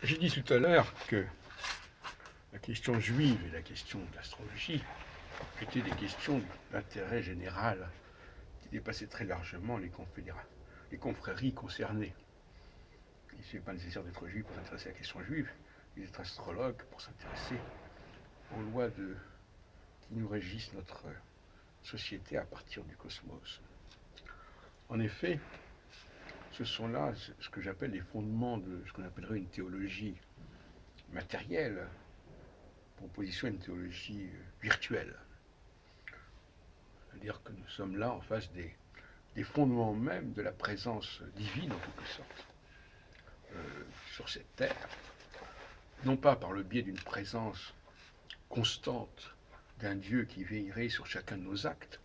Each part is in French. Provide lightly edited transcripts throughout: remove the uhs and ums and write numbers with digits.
J'ai dit tout à l'heure que la question juive et la question de l'astrologie étaient des questions d'intérêt général qui dépassaient très largement les confréries concernées. Il n'est pas nécessaire d'être juif pour s'intéresser à la question juive, et d'être astrologue pour s'intéresser aux lois qui nous régissent notre société à partir du cosmos. En effet, ce sont là ce que j'appelle les fondements de ce qu'on appellerait une théologie matérielle, pour opposition à une théologie virtuelle. C'est-à-dire que nous sommes là en face des fondements même de la présence divine, en quelque sorte, sur cette terre, non pas par le biais d'une présence constante d'un Dieu qui veillerait sur chacun de nos actes,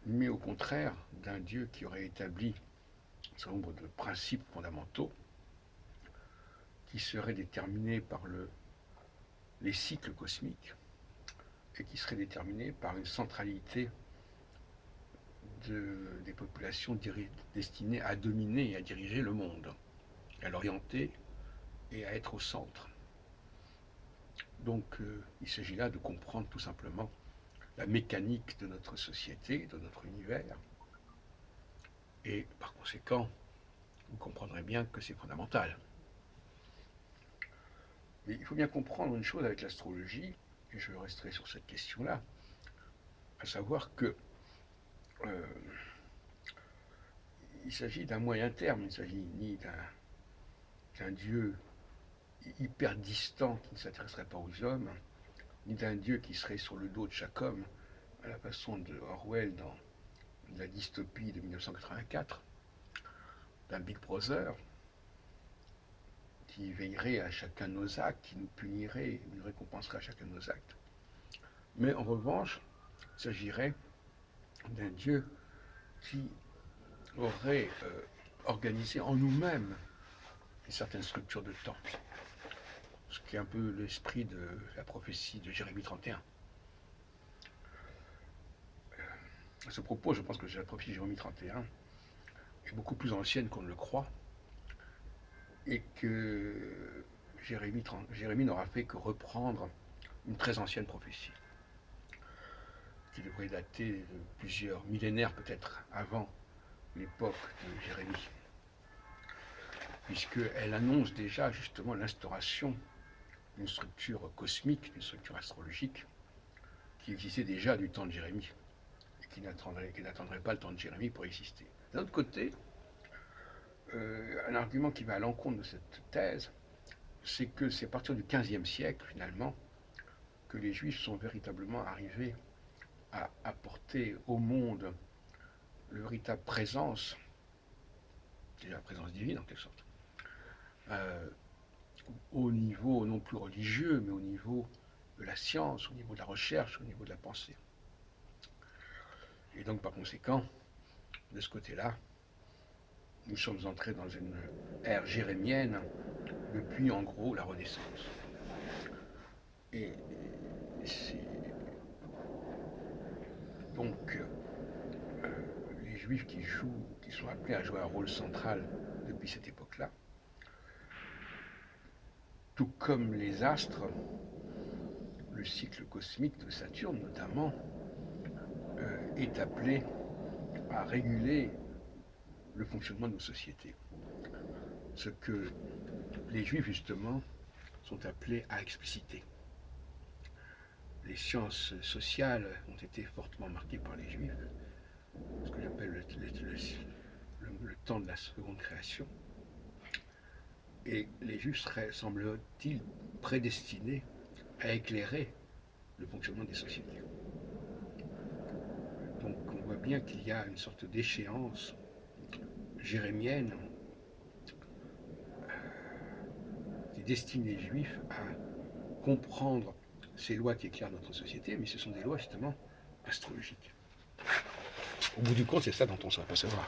mais au contraire d'un Dieu qui aurait établi un certain nombre de principes fondamentaux qui seraient déterminés par les cycles cosmiques et qui seraient déterminés par une centralité des populations destinées à dominer et à diriger le monde, à l'orienter et à être au centre. Donc il s'agit là de comprendre tout simplement la mécanique de notre société, de notre univers, et par conséquent, vous comprendrez bien que c'est fondamental. Mais il faut bien comprendre une chose avec l'astrologie, et je resterai sur cette question-là, à savoir que il s'agit d'un moyen terme, il ne s'agit ni d'un Dieu hyper distant qui ne s'intéresserait pas aux hommes, ni d'un Dieu qui serait sur le dos de chaque homme, à la façon de Orwell dans la dystopie de 1984, d'un Big Brother qui veillerait à chacun de nos actes, qui nous punirait, nous récompenserait à chacun de nos actes. Mais en revanche, il s'agirait d'un Dieu qui aurait organisé en nous-mêmes une certaine structure de temps, ce qui est un peu l'esprit de la prophétie de Jérémie 31. À ce propos, je pense que la prophétie de Jérémie 31 est beaucoup plus ancienne qu'on ne le croit, et que Jérémie n'aura fait que reprendre une très ancienne prophétie, qui devrait dater de plusieurs millénaires peut-être avant l'époque de Jérémie, puisqu'elle annonce déjà justement l'instauration d'une structure cosmique, d'une structure astrologique, qui existait déjà du temps de Jérémie, et qui n'attendrait pas le temps de Jérémie pour exister. D'un autre côté, un argument qui va à l'encontre de cette thèse, c'est que c'est à partir du XVe siècle, finalement, que les Juifs sont véritablement arrivés à apporter au monde le véritable présence, déjà la présence divine en quelque sorte, au niveau non plus religieux, mais au niveau de la science, au niveau de la recherche, au niveau de la pensée. Et donc par conséquent, de ce côté-là, nous sommes entrés dans une ère jérémienne depuis en gros la Renaissance. Et c'est donc les Juifs qui sont appelés à jouer un rôle central depuis cette époque-là, tout comme les astres, le cycle cosmique de Saturne notamment, est appelé à réguler le fonctionnement de nos sociétés. Ce que les Juifs, justement, sont appelés à expliciter. Les sciences sociales ont été fortement marquées par les Juifs, ce que j'appelle le temps de la seconde création. Et les Juifs seraient, semble-t-il, prédestinés à éclairer le fonctionnement des sociétés. Donc on voit bien qu'il y a une sorte d'échéance jérémienne qui destine les Juifs à comprendre ces lois qui éclairent notre société, mais ce sont des lois justement astrologiques. Au bout du compte, c'est ça dont on s'apercevra.